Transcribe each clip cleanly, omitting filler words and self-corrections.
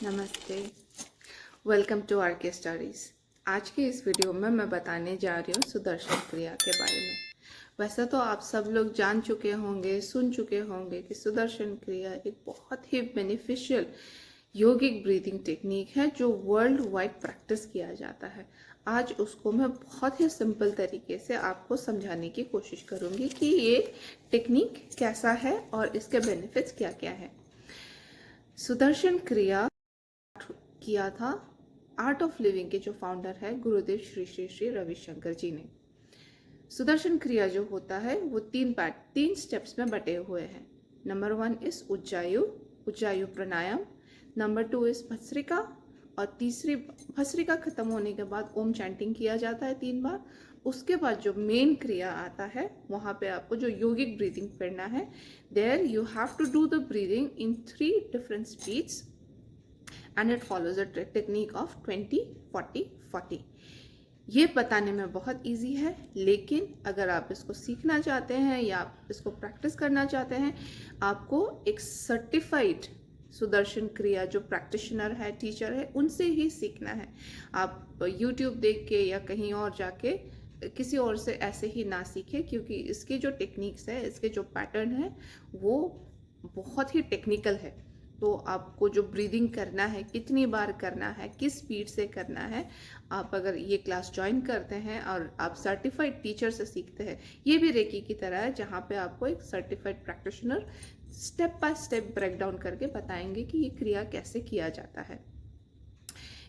नमस्ते। Welcome to are के studies. आज के इस वीडियो में मैं बताने जा रही हूँ सुदर्शन क्रिया के बारे में। वैसे तो आप सब लोग जान चुके होंगे, सुन चुके होंगे कि सुदर्शन क्रिया एक बहुत ही बेनिफिशियल योगिक ब्रीदिंग टेक्निक है जो वर्ल्ड वाइड प्रैक्टिस किया जाता है। आज उसको मैं बहुत ही सिंपल तरीके से आपको समझाने की कोशिश करूँगी कि ये टेक्निक कैसा है और इसके बेनिफिट्स क्या क्या है। सुदर्शन क्रिया किया था आर्ट ऑफ लिविंग के जो फाउंडर है गुरुदेव श्री श्री श्री रविशंकर जी ने। सुदर्शन क्रिया जो होता है वो तीन स्टेप्स में बटे हुए हैं। Number 1 is Ujjayi pranayama. Number 2 is bhastrika, और तीसरी भस्त्रिका खत्म होने के बाद ओम चैंटिंग किया जाता है 3 बार। उसके बाद जो मेन क्रिया आता है वहाँ पे आपको जो योगिक ब्रीदिंग करना है, there you have to do the breathing in 3 different speeds and it follows a technique of 20-40-40। ये बताने में बहुत इजी है, लेकिन अगर आप इसको सीखना चाहते हैं या आप इसको प्रैक्टिस करना चाहते हैं, आपको एक सर्टिफाइड सुदर्शन क्रिया जो प्रैक्टिशनर है, टीचर है, उनसे ही सीखना है। आप यूट्यूब देख के या कहीं और जाके किसी और से ऐसे ही ना सीखें, क्योंकि इसके जो टेक्निक्स है, इसके जो पैटर्न है वो बहुत ही टेक्निकल है। तो आपको जो ब्रीदिंग करना है, कितनी बार करना है, किस स्पीड से करना है, आप अगर ये क्लास ज्वाइन करते हैं और आप सर्टिफाइड टीचर से सीखते हैं, ये भी रेकी की तरह है जहाँ पे आपको एक certified practitioner step by step break down करके बताएंगे कि ये क्रिया कैसे किया जाता है।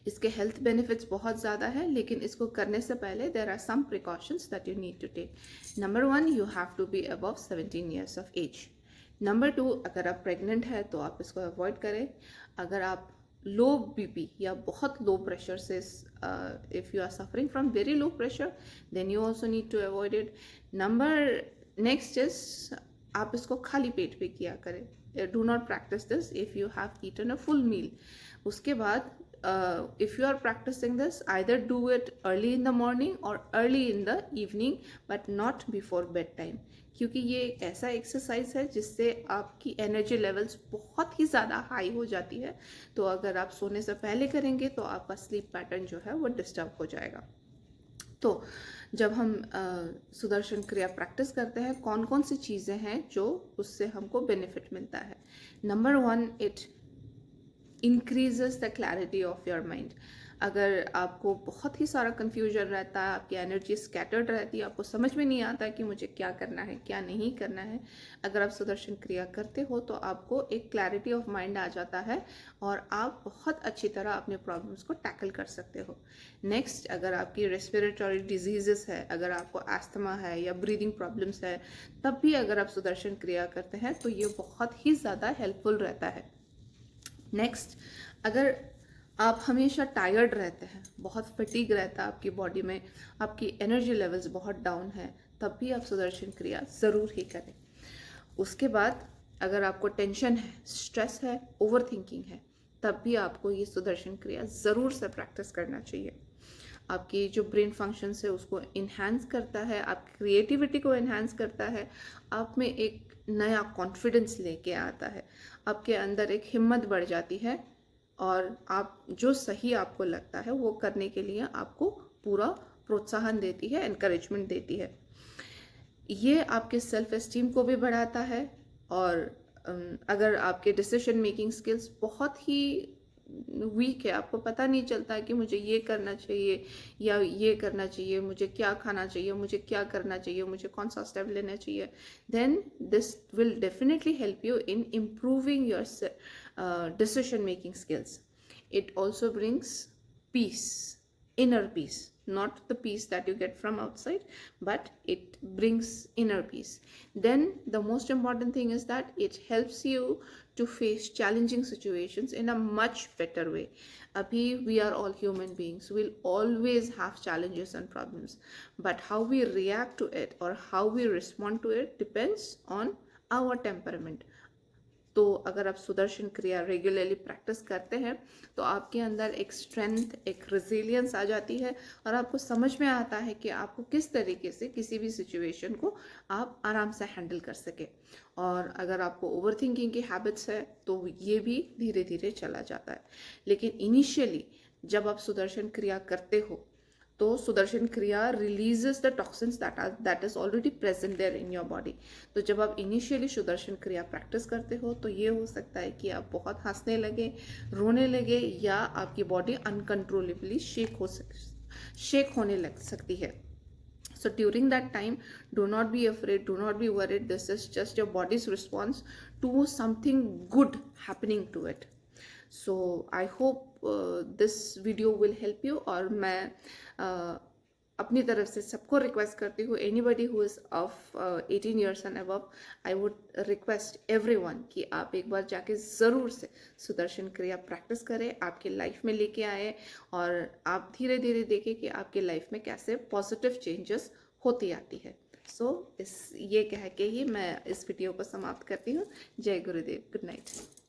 इसके हेल्थ बेनिफिट्स बहुत ज़्यादा है, लेकिन इसको करने से पहले there are some precautions that you need to take. Number 1, you have to be above 17 years of age. Number 2, अगर आप प्रेग्नेंट है तो आप इसको अवॉइड करें। अगर आप लो बीपी या बहुत लो प्रेशर से, if you are suffering from very low pressure, then you also need to avoid it. Next is आप इसको खाली पेट पे किया करें। Do not practise this if you have eaten a full meal. उसके बाद if you are practicing this, either do it early in the morning or early in the evening, but not before bedtime, क्योंकि ये एक ऐसा exercise है जिससे आपकी energy levels बहुत ही ज़्यादा हाई हो जाती है। तो अगर आप सोने से पहले करेंगे तो आपका स्लीप पैटर्न जो है वो डिस्टर्ब हो जाएगा। तो जब हम सुदर्शन क्रिया प्रैक्टिस करते हैं, कौन कौन सी चीज़ें हैं जो उससे हमको बेनिफिट मिलता है। Number 1, it increases the clarity of your mind. अगर आपको बहुत ही सारा कन्फ्यूजन रहता है, आपकी एनर्जी स्कैटर्ड रहती है, आपको समझ में नहीं आता है कि मुझे क्या करना है क्या नहीं करना है, अगर आप सुदर्शन क्रिया करते हो तो आपको एक क्लैरिटी ऑफ माइंड आ जाता है और आप बहुत अच्छी तरह अपने प्रॉब्लम्स को टैकल कर सकते हो। नेक्स्ट, अगर आपकी रेस्पिरेटरी डिजीजेस है, अगर आपको एस्थमा है या ब्रीदिंग प्रॉब्लम्स है, तब भी अगर आप सुदर्शन क्रिया करते हैं तो ये बहुत ही ज़्यादा हेल्पफुल रहता है। नेक्स्ट, अगर आप हमेशा टायर्ड रहते हैं, बहुत फटीग रहता है आपकी बॉडी में, आपकी एनर्जी लेवल्स बहुत डाउन है, तब भी आप सुदर्शन क्रिया ज़रूर ही करें। उसके बाद अगर आपको टेंशन है, स्ट्रेस है, ओवर थिंकिंग है, तब भी आपको ये सुदर्शन क्रिया ज़रूर से प्रैक्टिस करना चाहिए। आपकी जो ब्रेन फंक्शंस है उसको इन्हांस करता है, आपकी क्रिएटिविटी को इन्हांस करता है, आप में एक नया कॉन्फिडेंस लेके आता है, आपके अंदर एक हिम्मत बढ़ जाती है और आप जो सही आपको लगता है वो करने के लिए आपको पूरा प्रोत्साहन देती है, एनकरेजमेंट देती है। ये आपके सेल्फ एस्टीम को भी बढ़ाता है। और अगर आपके डिसीजन मेकिंग स्किल्स बहुत ही वीक है, आपको पता नहीं चलता है कि मुझे ये करना चाहिए या ये करना चाहिए, मुझे क्या खाना चाहिए, मुझे क्या करना चाहिए, मुझे कौन सा स्टेप लेना चाहिए, then this will definitely help you in improving your decision making skills. It also brings peace, inner peace, not the peace that you get from outside, but it brings inner peace. Then the most important thing is that it helps you to face challenging situations in a much better way. Abhi, we are all human beings, we'll always have challenges and problems, but how we react to it or how we respond to it depends on our temperament, तो अगर आप सुदर्शन क्रिया regularly practice करते हैं तो आपके अंदर एक स्ट्रेंथ, एक रिजिलियंस आ जाती है और आपको समझ में आता है कि आपको किस तरीके से किसी भी सिचुएशन को आप आराम से हैंडल कर सके। और अगर आपको ओवर थिंकिंग की हैबिट्स है तो ये भी धीरे धीरे चला जाता है। लेकिन इनिशियली जब आप सुदर्शन क्रिया करते हो तो Sudarshan Kriya releases the toxins that is already present there in your body. तो जब आप इनिशियली सुदर्शन क्रिया प्रैक्टिस करते हो तो ये हो सकता है कि आप बहुत हंसने लगे, रोने लगे, या आपकी बॉडी अनकंट्रोलेबली शेक होने लग सकती है। So during that time, do not be afraid, do not be worried. This is just your body's response to something good happening to it. So I hope this video will help you। और मैं अपनी तरफ से सबको request करती हूँ, anybody who is of 18 years and above, I would request everyone कि आप एक बार जाके ज़रूर से सुदर्शन क्रिया प्रैक्टिस करें, आपके लाइफ में लेके आए और आप धीरे धीरे देखें कि आपके लाइफ में कैसे पॉजिटिव चेंजेस होती आती है। सो ये कह के ही मैं इस वीडियो को समाप्त करती हूँ। जय गुरुदेव, गुड नाइट।